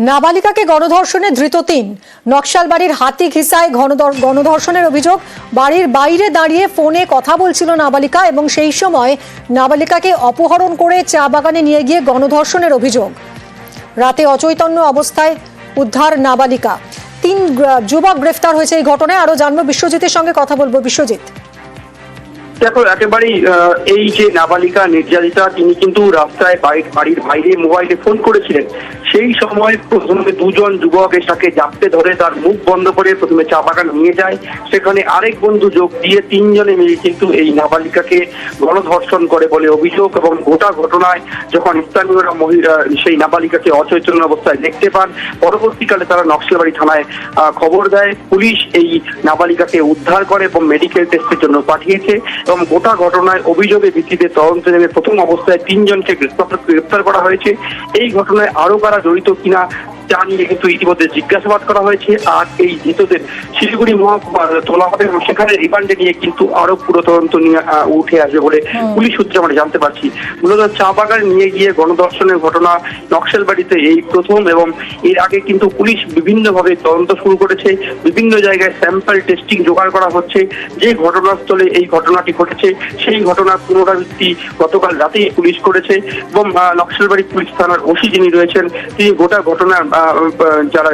নাবালিকাকে গণধর্ষণে ধৃত ৩। নকশালবাড়ির হাতিঘিসায় গণধর্ষণের অভিযোগ। বাড়ির বাইরে দাঁড়িয়ে ফোনে কথা বলছিল নাবালিকা এবং সেই সময় নাবালিকাকে অপহরণ করে চা বাগানে নিয়ে গিয়ে গণধর্ষণের অভিযোগ। রাতে অচৈতন্য অবস্থায় উদ্ধার নাবালিকা। ৩ যুবক গ্রেফতার হয়েছে এই ঘটনায়। আরো জানবো, বিশ্বজিতের সঙ্গে কথা বলবো। বিশ্বজিৎ, দেখো, একেবারেই এই যে নাবালিকা নির্যাতিতা, তিনি কিন্তু রাস্তায় বাড়ির বাইরে মোবাইলে ফোন করেছিলেন। সেই সময় প্রথমে দুজন যুবক তাকে জাপটে ধরে তার মুখ বন্ধ করে প্রথমে চা বাগান নিয়ে যায়। সেখানে আরেক বন্ধু যোগ দিয়ে ৩ জনে মিলে কিন্তু এই নাবালিকাকে গণধর্ষণ করে বলে অভিযোগ। এবং গোটা ঘটনায় যখন স্থানীয়রা সেই নাবালিকাকে অচৈতন্য অবস্থায় দেখতে পান, পরবর্তীকালে তারা নকশালবাড়ি থানায় খবর দেয়। পুলিশ এই নাবালিকাকে উদ্ধার করে এবং মেডিকেল টেস্টের জন্য পাঠিয়েছে। এবং গোটা ঘটনায় অভিযোগের ভিত্তিতে তদন্তে নেমে প্রথম অবস্থায় ৩ জনকে গ্রেফতার করা হয়েছে। এই ঘটনায় আরো কারা জড়িত কিনা তা নিয়ে কিন্তু ইতিমধ্যে জিজ্ঞাসাবাদ করা হয়েছে। আর এই ধৃতদের শিলিগুড়ি মহকুমা তোলা হবে এবং সেখানে রিমান্ডে নিয়ে কিন্তু আরো পুরো তদন্ত নিয়ে উঠে আসবে বলে পুলিশ সূত্রে আমরা জানতে পারছি। মূলত চা বাগান নিয়ে গিয়ে গণধর্ষণের ঘটনা নকশালবাড়িতে এই প্রথম, এবং এর আগে কিন্তু পুলিশ বিভিন্নভাবে তদন্ত শুরু করেছে। বিভিন্ন জায়গায় স্যাম্পল টেস্টিং জোগাড় করা হচ্ছে। যে ঘটনাস্থলে এই ঘটনাটি ঘটেছে সেই ঘটনার পুনরাবৃত্তি গতকাল রাতেই পুলিশ করেছে। এবং নকশালবাড়ি পুলিশ থানার ওসি যিনি রয়েছেন, তিনি গোটা ঘটনার যারা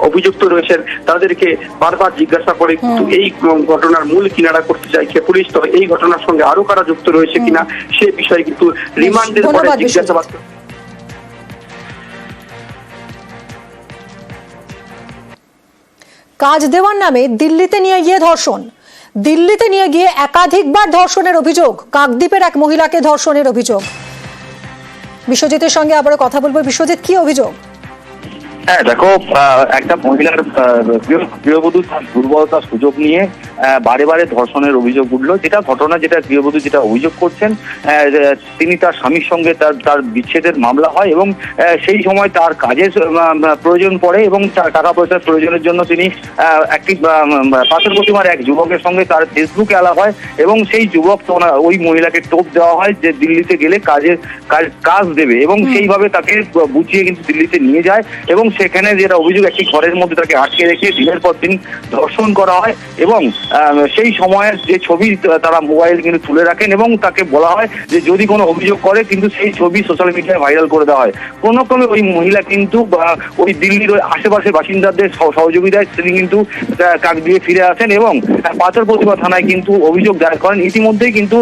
অভিযুক্ত রয়েছেন তাদেরকে বারবার জিজ্ঞাসা করে কিন্তু এই ঘটনার মূল কিনারা করতে চাইছে পুলিশ। তবে এই ঘটনার সঙ্গে আরো কারা যুক্ত রয়েছে কিনা সে বিষয়ে কিন্তু রিমান্ডের পরে জিজ্ঞাসাবাদ। কাজ দেওয়ার নামে দিল্লিতে নিয়ে গিয়ে ধর্ষণ। দিল্লিতে নিয়ে গিয়ে একাধিকবার ধর্ষণের অভিযোগ। কাকদ্বীপের এক মহিলাকে ধর্ষণের অভিযোগ। বিশ্বজিতের সঙ্গে আবারও কথা বলবো। বিশ্বজিৎ, কি অভিযোগ? হ্যাঁ দেখো, একটা মহিলার গৃহবধূ তার দুর্বলতার সুযোগ নিয়ে বারে বারে ধর্ষণের অভিযোগ উঠলো। যেটা ঘটনা, যেটা গৃহবধূ যেটা অভিযোগ করছেন, তিনি তার স্বামীর সঙ্গে তার বিচ্ছেদের মামলা হয় এবং সেই সময় তার কাজের প্রয়োজন পড়ে এবং টাকা পয়সার প্রয়োজনের জন্য তিনি একটি পাথর প্রতিমার এক যুবকের সঙ্গে তার ফেসবুকে আলাপ হয় এবং সেই যুবক ওই মহিলাকে টোপ দেওয়া হয় যে দিল্লিতে গেলে কাজ দেবে এবং সেইভাবে তাকে বুঝিয়ে কিন্তু দিল্লিতে নিয়ে যায়। এবং সেখানে যেটা অভিযোগ, একটি ঘরের মধ্যে তাকে আটকে রেখে দিনের পর দিন ধর্ষণ করা হয়। এবং সেই সময়ের যে ছবি তারা মোবাইল কিন্তু তুলে রাখেন এবং তাকে বলা হয় যে যদি কোনো অভিযোগ করে কিন্তু সেই ছবি সোশ্যাল মিডিয়ায় ভাইরাল করে দেওয়া হয়। কোনো ক্রমে ওই মহিলা কিন্তু ওই দিল্লির ওই আশেপাশের বাসিন্দাদের সহযোগিতায় তিনি কিন্তু কাকদ্বীপে ফিরে আসেন এবং পাথর প্রতিমা থানায় কিন্তু অভিযোগ দায়ের করেন। ইতিমধ্যেই কিন্তু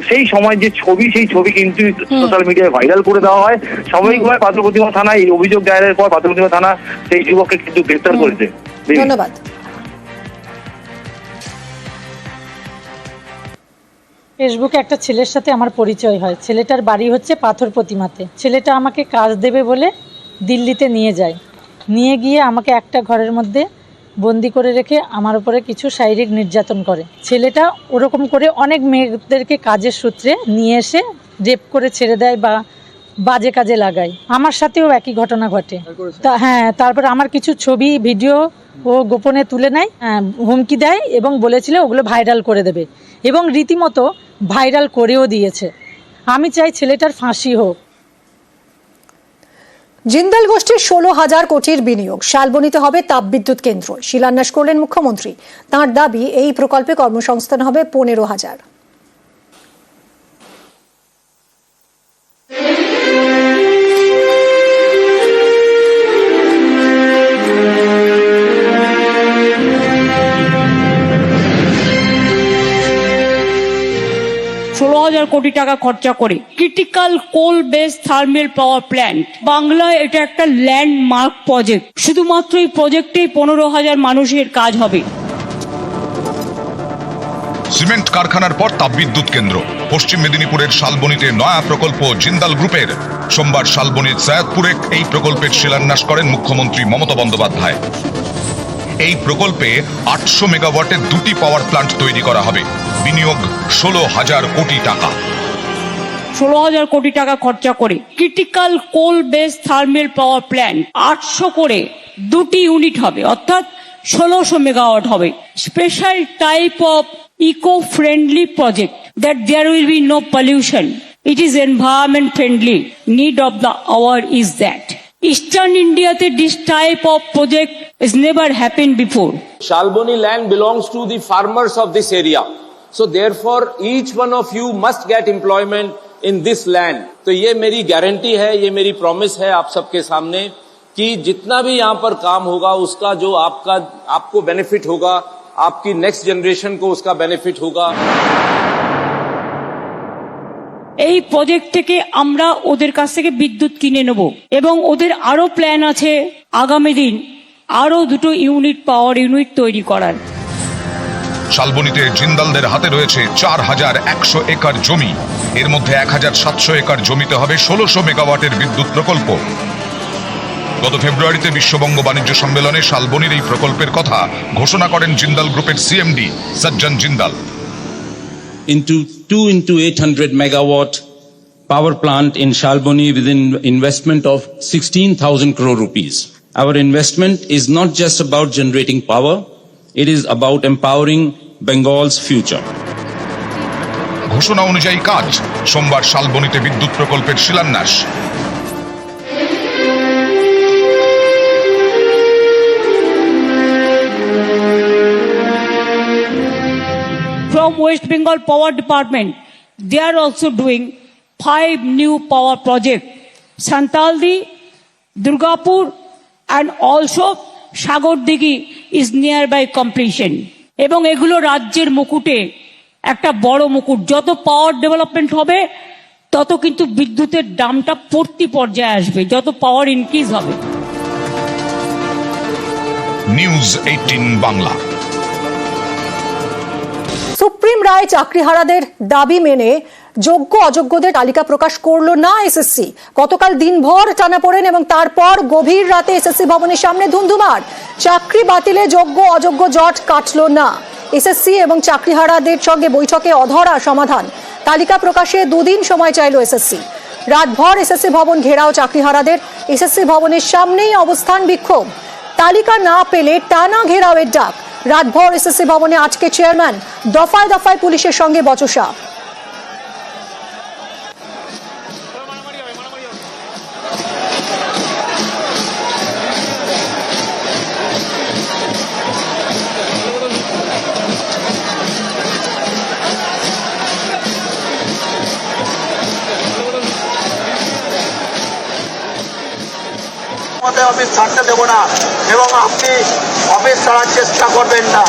সেই সময় যে ছবি, সেই ছবি কিন্তু সোশ্যাল মিডিয়ায় ভাইরাল করে দেওয়া হয়। স্বাভাবিকভাবে পাথর প্রতিমা থানায় এই অভিযোগ দায়েরের পর পাথর প্রতিমা থানা সেই যুবককে কিন্তু গ্রেফতার করেছে। ধন্যবাদ। ফেসবুকে একটা ছেলের সাথে আমার পরিচয় হয়। ছেলেটার বাড়ি হচ্ছে পাথর প্রতিমাতে। ছেলেটা আমাকে কাজ দেবে বলে দিল্লিতে নিয়ে যায়। নিয়ে গিয়ে আমাকে একটা ঘরের মধ্যে বন্দি করে রেখে আমার উপরে কিছু শারীরিক নির্যাতন করে। ছেলেটা ওরকম করে অনেক মেয়েদেরকে কাজের সূত্রে নিয়ে এসে রেপ করে ছেড়ে দেয় বা বাজে কাজে লাগায়। আমার সাথেও একই ঘটনা ঘটে। হ্যাঁ, তারপর আমার কিছু ছবি ভিডিও ও গোপনে তুলে নেয়, হুমকি দেয় এবং বলেছিল ওগুলো ভাইরাল করে দেবে এবং রীতিমতো ভাইরাল করেও দিয়েছে। আমি চাই ছেলেটার ফাঁসি হোক। জিন্দাল গোষ্ঠীর 16,000 কোটির বিনিয়োগ। শালবনীতে হবে তাপবিদ্যুৎ কেন্দ্র। শিলান্যাস করলেন মুখ্যমন্ত্রী। তাঁর দাবি, এই প্রকল্পে কর্মসংস্থান হবে 15,000। 16,000 কোটি টাকা খরচা করে ক্রিটিক্যাল কোল বেস থার্মাল পাওয়ার প্ল্যান্ট। বাংলায় এটা একটা ল্যান্ডমার্ক প্রজেক্ট। শুধুমাত্র এই প্রজেক্টে 15,000 মানুষের কাজ হবে। সিমেন্ট কারখানার পর তাপবিদ্যুৎ কেন্দ্র। পশ্চিম মেদিনীপুরের শালবনীতে নয়া প্রকল্প জিন্দাল গ্রুপের। সোমবার শালবনীর সৈয়দপুরে এই প্রকল্পের শিলান্যাস করেন মুখ্যমন্ত্রী মমতা বন্দ্যোপাধ্যায়। এই প্রকল্পে 800 মেগাওয়াটের 2টি পাওয়ার প্ল্যান্ট তৈরি করা হবে। বিনিয়োগ 16,000 কোটি টাকা। 16,000 কোটি টাকা খরচা করে ক্রিটিক্যাল কোল বেস থার্মাল পাওয়ার প্ল্যান্ট 800 করে 2টি ইউনিট হবে, অর্থাৎ 1600 মেগাওয়াট হবে। Special type of eco-friendly project that there will be no pollution. It is environment friendly. Need of the hour is that. Eastern India this type of project has never happened before. Shalboni land belongs to the farmers of this area. So therefore each one of you must get employment in this land. तो ये मेरी guarantee है, ये मेरी promise है आप सबके सामने कि जितना भी यहाँ पर काम होगा उसका जो आपको बेनिफिट होगा, आपकी नेक्स्ट जनरेशन को उसका बेनिफिट होगा। এই প্রজেক্ট থেকে আমরা ওদের কাছ থেকে বিদ্যুৎ কিনে নেব এবং ওদের আরো প্ল্যান আছে আগামী দিন আরো 2 ইউনিট পাওয়ার ইউনিট তৈরি করার। শালবনীতে জিন্দালদের হাতে রয়েছে 4100 একর জমি, এর মধ্যে 1700 একর জমিতে হবে 1600 মেগাওয়াটের বিদ্যুৎ প্রকল্প। গত ফেব্রুয়ারিতে বিশ্ববঙ্গ বাণিজ্য সম্মেলনে শালবনীর এই প্রকল্পের কথা ঘোষণা করেন জিন্দাল গ্রুপের সিএমডি সজ্জন Jindal. Into 2 into 800 megawatt power plant in Shalboni with an investment of 16,000 crore rupees. Our investment is not just about generating power, it is about empowering Bengal's future. ঘোষণা অনুযায়ী কাজ, সোমবার শালবনীতে বিদ্যুৎ প্রকল্পের শিলান্যাস। From West Bengal Power Department, they are also doing 5 new power projects. Santaldi, Durgapur, and also Shagordigi is nearby completion. এবং এগুলো রাজ্যের মুকুটে একটা বড় মুকুট। যত পাওয়ার ডেভেলপমেন্ট হবে তত কিন্তু বিদ্যুতের দামটা পড়তি পর্যায়ে আসবে, যত পাওয়ার ইনক্রিজ হবে। নিউজ 18 বাংলা। সুপ্রিম রায় চাকরিহারাদের দাবি মেনে যোগ্য অযোগ্যদের তালিকা প্রকাশ করলো না এসএসসি। গতকাল দিনভর টানাপোড়েন এবং তারপর গভীর রাতে এসএসসি ভবনের সামনে ধুন্ধুমার। চাকরি বাতিলে যোগ্য অযোগ্য জট কাটলো না। এসএসসি এবং চাকরিহারাদের সঙ্গে বৈঠকে অধরা সমাধান। তালিকা প্রকাশে 2 দিন সময় চাইল এসএসসি। রাতভর এসএসসি ভবন ঘেরাও চাকরিহারাদের। এসএসসি ভবনের সামনেই অবস্থান বিক্ষোভ। তালিকা না পেলে টানা ঘেরাওয়ের ডাক। রাতভর এসএসসি ভবনে আটকে চেয়ারম্যান। দফায় দফায় পুলিশের সঙ্গে বচসা। অফিস ছাড়তে দেবো না এবং আপনি অফিস ছাড়ার চেষ্টা করবেন না।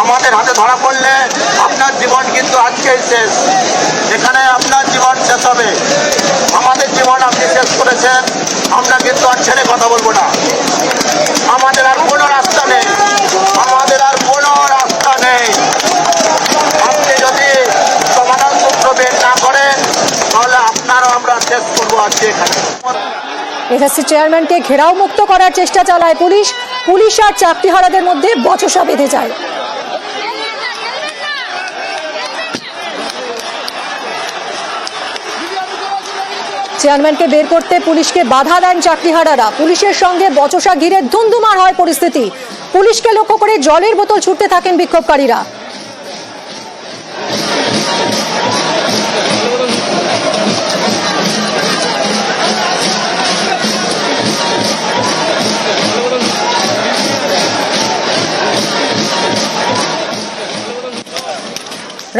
আমাদের হাতে ধরা পড়লে আপনার জীবন কিন্তু আজকেই শেষ। এখানে আপনার জীবন শেষ হবে। আমাদের জীবন আপনি শেষ করেছেন, আমরা কিন্তু আর ছেড়ে কথা বলবো না। আমাদের আর কোনো রাস্তা নেই, আমাদের আর কোনো রাস্তা নেই। আপনি যদি সমাধান সূত্র বের না করেন তাহলে আপনারও আমরা শেষ করবো আজকে এখানে। এসএসসি চেয়ারম্যানকে ঘেরাও মুক্ত করার চেষ্টা চালায় পুলিশ। পুলিশ আর চাকরিহারাদের মধ্যে বচসা বেঁধে যায়। চেয়ারম্যানকে বের করতে পুলিশকে বাধা দেন চাকরিহারারা। পুলিশের সঙ্গে বচসা ঘিরে ধুন্ধুমার হয় পরিস্থিতি। পুলিশকে লক্ষ্য করে জলের বোতল ছুটতে থাকেন বিক্ষোভকারীরা।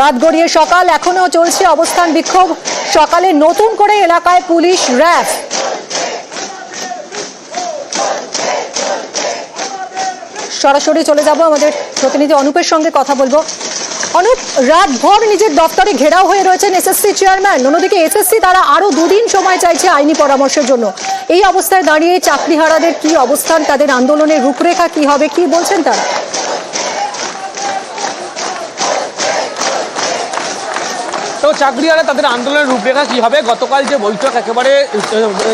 রাত গড়িয়ে সকাল, এখনো চলছে অবস্থান বিক্ষোভ। সকালে নতুন করে এলাকায় পুলিশ র্যাব। সরাসরি চলে যাব আমাদের প্রতিনিধি অনুপের সঙ্গে কথা বলবো। অনুপ, রাতভর নিজের দপ্তরে ঘেরাও হয়ে রয়েছেন এসএসসি চেয়ারম্যান। অন্যদিকে এসএসসি তারা আরো 2 দিন সময় চাইছে আইনি পরামর্শের জন্য। এই অবস্থায় দাঁড়িয়ে চাকরিহারাদের কি অবস্থান, তাদের আন্দোলনের রূপরেখা কি হবে, কি বলছেন তারা? তো চাকরিহারা তাদের আন্দোলনের রূপরেখা কি হবে, গতকাল যে বৈঠক একেবারে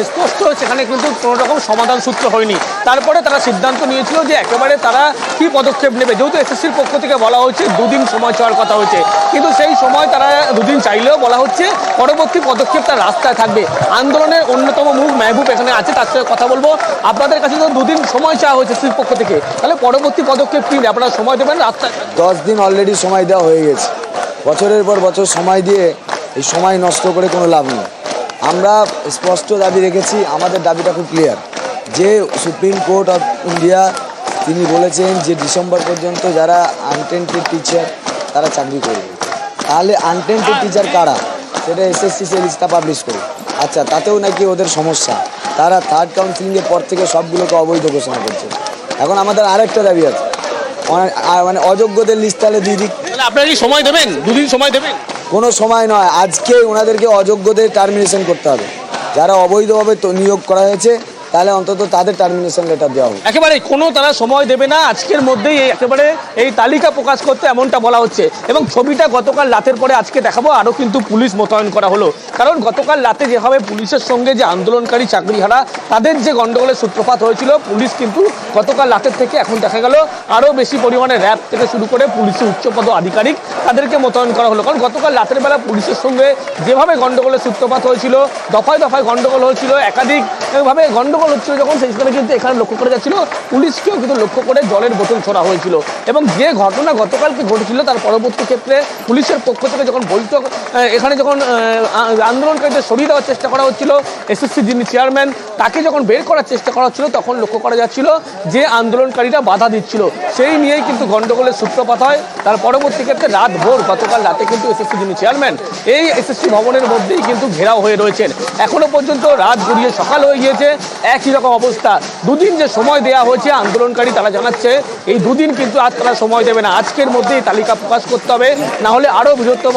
স্পষ্ট, সেখানে কিন্তু কোনো রকম সমাধান সূত্র হয়নি। তারপরে তারা সিদ্ধান্ত নিয়েছিল যে একেবারে তারা কি পদক্ষেপ নেবে। যেহেতু এসএসসির পক্ষ থেকে বলা হচ্ছে 2 দিন সময় চাওয়ার কথা হচ্ছে, কিন্তু সেই সময় তারা 2 দিন চাইলেও বলা হচ্ছে পরবর্তী পদক্ষেপ তার রাস্তায় থাকবে। আন্দোলনের অন্যতম মুখ মেহবুব এখানে আছে, তার সঙ্গে কথা বলবো। আপনাদের কাছে তো 2 দিন সময় চাওয়া হয়েছে এসএসসির পক্ষ থেকে, তাহলে পরবর্তী পদক্ষেপ কি আপনারা সময় দেবেন? রাস্তায় 10 দিন অলরেডি সময় দেওয়া হয়ে গেছে। বছরের পর বছর সময় দিয়ে এই সময় নষ্ট করে কোনো লাভ নেই। আমরা স্পষ্ট দাবি রেখেছি, আমাদের দাবিটা খুব ক্লিয়ার। যে সুপ্রিম কোর্ট অফ ইন্ডিয়া তিনি বলেছেন যে ডিসেম্বর পর্যন্ত যারা আনটেন্টেড টিচার তারা চাকরি করবে, তাহলে আনটেন্টেড টিচার কারা সেটা এসএসসি লিস্টটা পাবলিশ করে। আচ্ছা, তাতেও নাকি ওদের সমস্যা, তারা থার্ড কাউন্সিলিংয়ের পর থেকে সবগুলোকে অবৈধ ঘোষণা করছে। এখন আমাদের আরেকটা দাবি আছে, মানে অযোগ্যদের লিস্ট তাহলে দিয়ে দিক। আপনারা কি সময় দেবেন? দুদিন সময় দেবেন? কোনো সময় নয়, আজকে ওনাদেরকে অযোগ্যদের টার্মিনেশন করতে হবে। যারা অবৈধভাবে নিয়োগ করা হয়েছে তাহলে অন্তত তাদের টার্মিনেশন লেটার দেওয়া হবে। একেবারে কোনো তারা সময় দেবে না, আজকের মধ্যেই একেবারে এই তালিকা প্রকাশ করতে এমনটা বলা হচ্ছে। এবং ছবিটা গতকাল রাতের পরে আজকে দেখাবো, আরও কিন্তু পুলিশ মোতায়েন করা হলো। কারণ গতকাল রাতে যেভাবে পুলিশের সঙ্গে যে আন্দোলনকারী চাকরিহারা তাদের যে গন্ডগোলের সূত্রপাত হয়েছিল, পুলিশ কিন্তু গতকাল রাতের থেকে এখন দেখা গেল আরও বেশি পরিমাণে র্যাব থেকে শুরু করে পুলিশের উচ্চপদ আধিকারিক তাদেরকে মোতায়েন করা হলো। কারণ গতকাল রাতের বেলা পুলিশের সঙ্গে যেভাবে গন্ডগোলের সূত্রপাত হয়েছিল, দফায় দফায় গন্ডগোল হয়েছিল, একাধিকভাবে গন্ডগোল হচ্ছিল, যখন সেই সময় কিন্তু এখানে লক্ষ্য করে যাচ্ছিল, পুলিশকেও কিন্তু লক্ষ্য করে জলের বোতল ছোড়া হয়েছিল। এবং যে ঘটনা গতকালকে ঘটেছিল তার পরবর্তী ক্ষেত্রে পুলিশের পক্ষ থেকে যখন বৈঠক এখানে যখন আন্দোলনকারীদের সরিয়ে দেওয়ার চেষ্টা করা হচ্ছিল, এসএসসি যিনি চেয়ারম্যান তাকে যখন বের করার চেষ্টা করা হচ্ছিল, তখন লক্ষ্য করা যাচ্ছিল যে আন্দোলনকারীরা বাধা দিচ্ছিল। সেই নিয়েই কিন্তু গন্ডগোলের সূত্রপাত হয়। তার পরবর্তী ক্ষেত্রে রাত ভোর গতকাল রাতে কিন্তু এসএসসি যিনি চেয়ারম্যান এই এসএসসি ভবনের মধ্যেই কিন্তু ঘেরাও হয়ে রয়েছেন। এখনো পর্যন্ত রাত গড়িয়ে সকাল হয়ে গিয়েছে, একই রকম অবস্থা। দুদিন যে সময় দেওয়া হয়েছে আন্দোলনকারী তারা জানাচ্ছে এই দুদিন কিন্তু আর তারা সময় দেবে না, আজকের মধ্যেই তালিকা প্রকাশ করতে হবে, না হলে আরও বৃহত্তম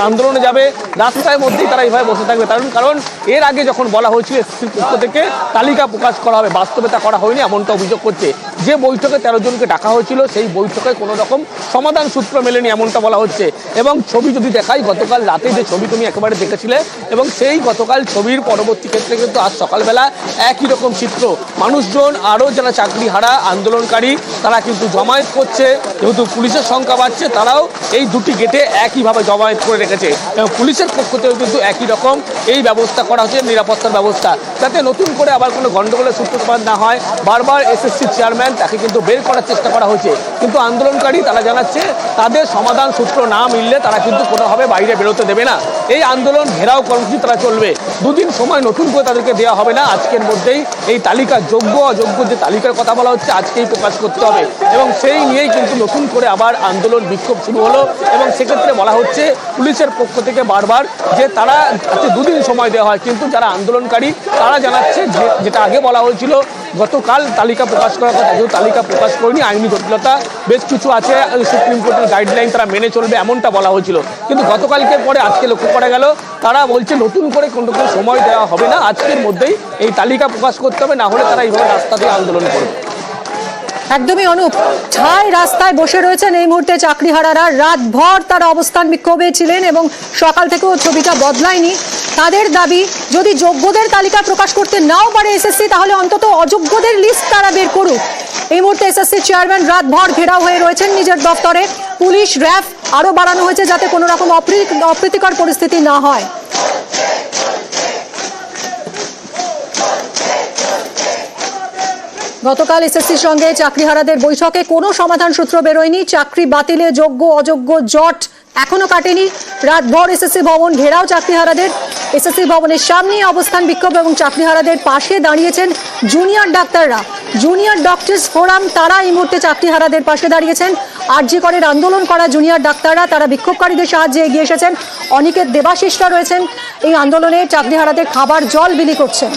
আন্দোলনে যাবে, রাস্তার মধ্যেই তারা এইভাবে বসে থাকবে। কারণ এর আগে যখন বলা হয়েছিল এসএসসির পক্ষ থেকে তালিকা প্রকাশ করা হবে, বাস্তবে তা করা হয়নি এমনটা অভিযোগ করছে। যে বৈঠকে 13 জনকে ডাকা হয়েছিল সেই বৈঠকে কোনো রকম সমাধান সূত্র মেলেনি এমনটা বলা হচ্ছে। এবং ছবি যদি দেখাই, গতকাল রাতে যে ছবি তুমি একেবারে দেখেছিলে, এবং সেই গতকাল ছবির পরবর্তী ক্ষেত্রে কিন্তু আজ সকালবেলা একই রকম চিত্র। মানুষজন আরও যারা চাকরিহারা আন্দোলনকারী তারা কিন্তু জমায়েত করছে, যেহেতু পুলিশের সংখ্যা বাড়ছে তারাও এই দুটি গেটে একইভাবে জমায়েত করে রেখেছে। এবং পুলিশের পক্ষ থেকেও কিন্তু একই রকম এই ব্যবস্থা করা হচ্ছে, নিরাপত্তার ব্যবস্থা, যাতে নতুন করে আবার কোনো গন্ডগোলের সূত্রপাত না হয়। বারবার এসএসসি চেয়ারম্যান তাকে কিন্তু বের করার চেষ্টা করা হয়েছে, কিন্তু আন্দোলনকারী তারা জানাচ্ছে তাদের সমাধান সূত্র না মিললে তারা কিন্তু কোনোভাবে বাইরে বেরোতে দেবে না। এই আন্দোলন ঘেরাও কর্মসূচি তারা চলবে, দুদিন সময় নতুন করে তাদেরকে দেওয়া হবে না, আজকের মধ্যেই এই তালিকা যোগ্য অযোগ্য যে তালিকার কথা বলা হচ্ছে আজকেই প্রকাশ করতে হবে। এবং সেই নিয়েই কিন্তু নতুন করে আবার আন্দোলন বিক্ষোভ শুরু হলো। এবং সেক্ষেত্রে বলা হচ্ছে পুলিশের পক্ষ থেকে বারবার যে তারা দুদিন সময় দেওয়া হয়, কিন্তু যারা আন্দোলনকারী তারা জানাচ্ছে যেটা আগে বলা হয়েছিল গতকাল তালিকা প্রকাশ করার কথা, যেহেতু তালিকা প্রকাশ করেনি, আইনি জটিলতা বেশ কিছু আছে, সুপ্রিম কোর্টের গাইডলাইন তারা মেনে চলবে এমনটা বলা হয়েছিল। কিন্তু গতকালকে পরে আজকে লক্ষ্য করা গেল তারা বলছে নতুন করে কোনো সময় দেওয়া হবে না, আজকের মধ্যেই এই তালিকা প্রকাশ করতে হবে, না হলে তারা এইভাবে রাস্তা দিয়ে আন্দোলন করবে। একদমই অনুপ, ছাই রাস্তায় বসে রয়েছেন এই মুহূর্তে চাকরিহারারা, রাতভর তারা অবস্থান বিক্ষোভে ছিলেন এবং সকাল থেকেও ছবিটা বদলায়নি। তাদের দাবি যদি যোগ্যদের তালিকা প্রকাশ করতে নাও পারে এসএসসি, তাহলে অন্তত অযোগ্যদের লিস্ট তারা বের করুক। এই মুহূর্তে এসএসসি চেয়ারম্যান রাতভর ঘেরাও হয়ে রয়েছেন নিজের দফতরে, পুলিশ র্যাব আরও বাড়ানো হয়েছে যাতে কোনো রকম অপ্রীতিকর পরিস্থিতি না হয়। গতকাল এসএসসির সঙ্গে চাকরিহারাদের বৈঠকে কোনো সমাধান সূত্র বেরোয়নি, চাকরি বাতিলে যোগ্য অযোগ্য জট এখনো কাটেনি। রাতভর এসএসসি ভবন ঘেরাও চাকরিহারাদের, এসএসসি ভবনের সামনে অবস্থান বিক্ষোভ এবং চাকরিহারাদের পাশে দাঁড়িয়েছেন জুনিয়র ডাক্তাররা, জুনিয়র ডক্টরস ফোরাম, তারা এই মুহূর্তে চাকরিহারাদের পাশে দাঁড়িয়েছেন। আরজি করের আন্দোলন করা জুনিয়র ডাক্তাররা তারা বিক্ষোভকারীদের সাহায্যে এগিয়ে এসেছেন। অনেকের দেবাশিসরা রয়েছেন এই আন্দোলনে, চাকরিহারাদের খাবার জল বিলি করছেন।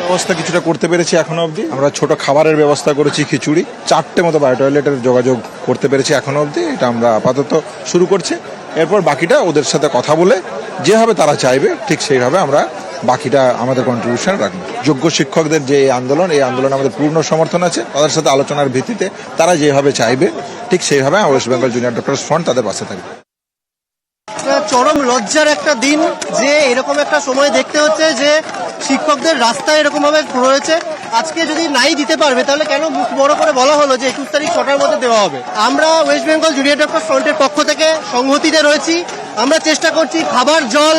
ব্যবস্থা কিছুটা করতে পেরেছি এখনো অবধি, আমরা ছোট খাবারের ব্যবস্থা করেছি, খিচুড়ি, 4টে মতো বায়ো টয়লেটের যোগাযোগ করতে পেরেছি এখনো অবধি, এটা আমরা আপাতত শুরু করছি। এরপর বাকিটা ওদের সাথে কথা বলে যেভাবে তারা চাইবে ঠিক সেইভাবে আমরা বাকিটা আমাদের কন্ট্রিবিউশন রাখবো। যোগ্য শিক্ষকদের যে আন্দোলন, এই আন্দোলনে আমাদের পূর্ণ সমর্থন আছে, তাদের সাথে আলোচনার ভিত্তিতে তারা যেভাবে চাইবে ঠিক সেইভাবে West Bengal junior doctors front তাদের পাশে থাকবে। চরম লজ্জার একটা দিন যে এরকম একটা সময় দেখতে হচ্ছে যে শিক্ষকদের রাস্তায় এরকম ভাবে রয়েছে। আজকে যদি নাই দিতে পারবে তাহলে কেন মুখ বড় করে বলা হলো যে 21 তারিখ 6টার মধ্যে দেওয়া হবে। আমরা ওয়েস্ট বেঙ্গল জুনিয়র ডক্টর ফ্রন্টের পক্ষ থেকে সংহতিতে রয়েছি, আমরা চেষ্টা করছি খাবার জল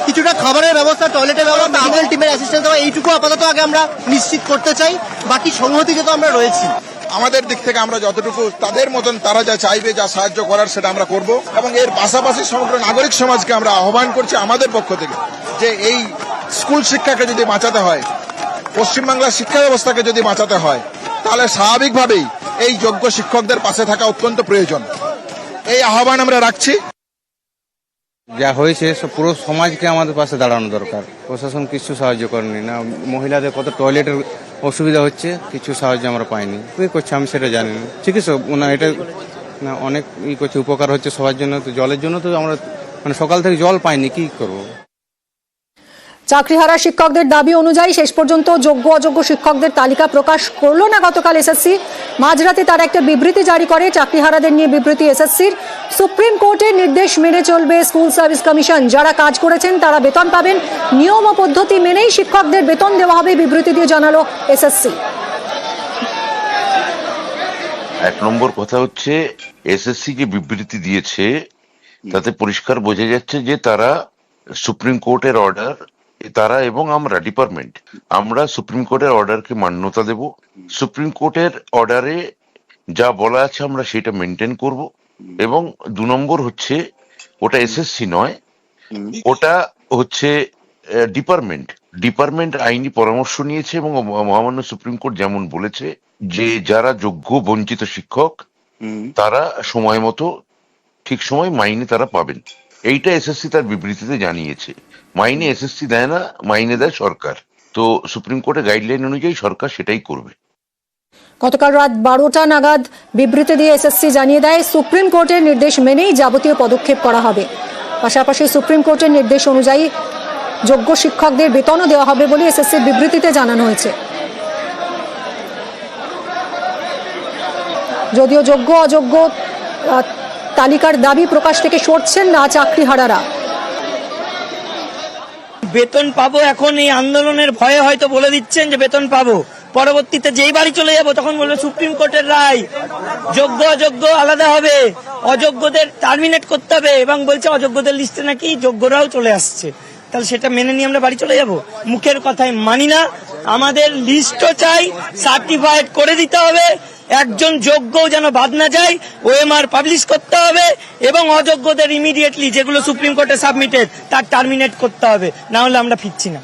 কিছুটা খাবারের ব্যবস্থা, টয়লেটের ব্যবস্থা, মেডিকেল টিমের অ্যাসিস্ট্যান্স দেওয়া, এইটুকু আপাতত আগে আমরা নিশ্চিত করতে চাই, বাকি সংহতিতে তো আমরা রয়েছি। আমাদের দিক থেকে আমরা যতটুকু তাদের মতন তারা যা চাইবে, যা সাহায্য করার সেটা আমরা করব। এবং এর পাশাপাশি সমগ্র নাগরিক সমাজকে আমরা আহ্বান করছি আমাদের পক্ষ থেকে যে এই স্কুল শিক্ষাকে যদি বাঁচাতে হয়, পশ্চিমবাংলার শিক্ষা ব্যবস্থাকে যদি বাঁচাতে হয়, তাহলে স্বাভাবিকভাবেই এই যোগ্য শিক্ষকদের পাশে থাকা অত্যন্ত প্রয়োজন। এই আহ্বান আমরা রাখছি। যা হয়েছে পুরো সমাজকে আমাদের পাশে দাঁড়ানো দরকার। প্রশাসন কিছু সাহায্য করেনি না, মহিলাদের কত টয়লেটের অসুবিধা হচ্ছে, কিছু সাহায্য আমরা পাইনি। কি করছে আমি সেটা জানি না। চিকিৎসক না এটা না অনেক করছে, উপকার হচ্ছে সবার জন্য। তো জলের জন্য তো আমরা সকাল থেকে জল পাইনি, কি করব। চাকরিহারা শিক্ষকদের দাবি অনুযায়ী শেষ পর্যন্ত যোগ্য অযোগ্য শিক্ষকদের তালিকা প্রকাশ করলো না গতকাল এসএসসি। মাঝরাতে তারা একটা বিবৃতি জারি করে। চাকরিহারাদের নিয়ে বিবৃতি এসএসসির। সুপ্রিম কোর্টের নির্দেশ মেনে চলবে স্কুল সার্ভিস কমিশন। যারা কাজ করেছেন তারা বেতন পাবেন, নিয়ম ও পদ্ধতি মেনেই শিক্ষকদের বেতন দেওয়া হবে, বিবৃতি দিয়ে জানালো এসএসসি। এক নম্বর কথা হচ্ছে, এসএসসি যে বিবৃতি দিয়েছে তাতে পরিষ্কার বোঝা যাচ্ছে যে তারা সুপ্রিম কোর্টের অর্ডার, তারা এবং আমরা ডিপার্টমেন্ট, আমরা সুপ্রিম কোর্টের অর্ডারকে মান্যতা দেব। সুপ্রিম কোর্টের অর্ডারে যা বলা আছে আমরা সেটা মেনটেন করব। এবং 2 নম্বর হচ্ছে, ওটা এসএসসি নয়, ওটা হচ্ছে ডিপার্টমেন্ট আইনি পরামর্শ নিয়েছে। এবং মহামান্য সুপ্রিম কোর্ট যেমন বলেছে যে যারা যোগ্য বঞ্চিত শিক্ষক তারা সময় মতো ঠিক সময় মাইনে তারা পাবেন। এইটা এসএসসি তার বিবৃতিতে জানিয়েছে। মাইনে এসএসসি দেয় না, মাইনে দেয় সরকার। তো সুপ্রিম কোর্টের গাইডলাইন অনুযায়ী সরকার সেটাই করবে। গতকাল রাত 12টা নাগাদ বিবৃতি দিয়ে এসএসসি জানিয়ে দেয় সুপ্রিম কোর্টের নির্দেশ মেনেই যাবতীয় পদক্ষেপ করা হবে। পাশাপাশি সুপ্রিম কোর্টের নির্দেশ অনুযায়ী যোগ্য শিক্ষকদের বেতনও দেওয়া হবে বলে এসএসসির বিবৃতিতে জানানো হয়েছে। যদিও যোগ্য অযোগ্য তালিকার দাবি প্রকাশ থেকে সরছেন না চাকরিহারারা। বেতন পাবো, এখন এই আন্দোলনের ভয়ে হয়তো বলে দিচ্ছেন যে বেতন পাবো, পরবর্তীতে যেই বাড়ি চলে যাব তখন বলবে সুপ্রিম কোর্টের রায়, যোগ্য অযোগ্য আলাদা হবে, অযোগ্যদের টার্মিনেট করতে হবে, এবং বলছে অযোগ্যদের লিস্টে নাকি যোগ্যরাও চলে আসছে। তাহলে সেটা মেনে নিয়ে আমরা বাড়ি চলে যাব? মুখের কথায় মানি না, আমাদের লিস্টও চাই, সার্টিফাইড করে দিতে হবে। একজন যোগ্য যেন বাদ না যায়, ওএমআর পাবলিশ করতে হবে, এবং অযোগ্যদের ইমিডিয়েটলি যেগুলো সুপ্রিম কোর্টে সাবমিটেড তার টার্মিনেট করতে হবে, না হলে আমরা ফিরছি না।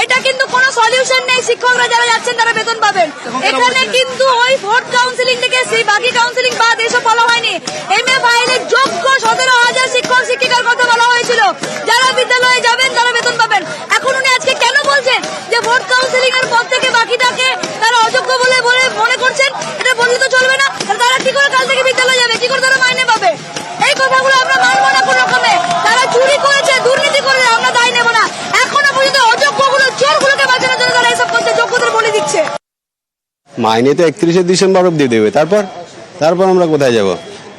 এটা কিন্তু কোনো সলিউশন নেই। শিক্ষকরা যারা যাচ্ছেন তারা বেতন পাবেন। এখানে কিন্তু ওই ভোট কাউন্সিলিং থেকে সেই বাকি কাউন্সিলিং বাদ এসব বলা হয়নি। এমএ ফাইলে যোগ্য 17,000 শিক্ষক শিক্ষিকার কথা বলা হয়েছিল। যারা বিদ্যালয়ে যাবেন তারা বেতন পাবেন। এখন উনি আজকে কেন বলছেন যে ভোট কাউন্সিলিং এর পর থেকে বাকিটাকে তারা অযোগ্য বলে মনে করছেন? এটা বললে তো চলবে না। তারা কি করে কাল থেকে বিদ্যালয়ে যাবে, কি করে তারা মাইনে পাবে? এই কথাগুলো আমরা মানবো না কোনো রকমে। তারা চুরি করেছে, দুর্নীতি করেছে, আমরা দায় নেব না। এখনো পর্যন্ত অযোগ্যগুলো, চোরগুলোকে বাঁচানোর জন্য তারা এসব করছে, যোগ্যদের বলে দিচ্ছে। মাইনে তো 31শে ডিসেম্বর অব্দি দেবে, তারপর আমরা কোথায় যাব?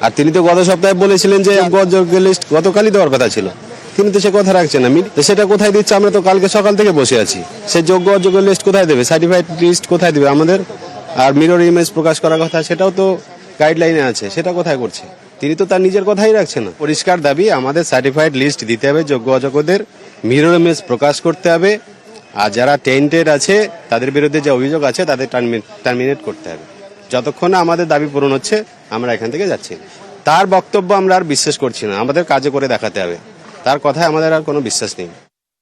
আর তিনি তো গত সপ্তাহে বলেছিলেন যে যোগ্য লিস্ট গতকালই দেওয়ার কথা ছিল, তিনি তো সে কথা রাখছেন না। সেটা কোথায় দিচ্ছে? আমরা তো কালকে সকাল থেকে বসে আছি। সে যোগ্য অযোগ্য লিস্ট কোথায় দেবে? সার্টিফাইড লিস্ট কোথায় দেবে আমাদের? আর মিরর ইমেজ প্রকাশ করার কথা, সেটাও তো গাইডলাইনে আছে, সেটা কোথায় করছে? তিনি তো তার নিজের কথাই রাখছেন না। পরিষ্কার দাবি, আমাদের সার্টিফাইড লিস্ট দিতে হবে, যোগ্য অযোগ্যদের মিরর ইমেজ প্রকাশ করতে হবে। আর যারা টেন্টেড আছে তাদের বিরুদ্ধে যে অভিযোগ আছে তাদের টার্মিনেট করতে হবে। যতক্ষণ না আমাদের দাবি পূরণ হচ্ছে আমরা এখান থেকে যাচ্ছি। তার বক্তব্য আমরা আর বিশ্বাস করছি না, আমাদের কাজে করে দেখাতে হবে। তার কথায় আমাদের আর কোনো বিশ্বাস নেই।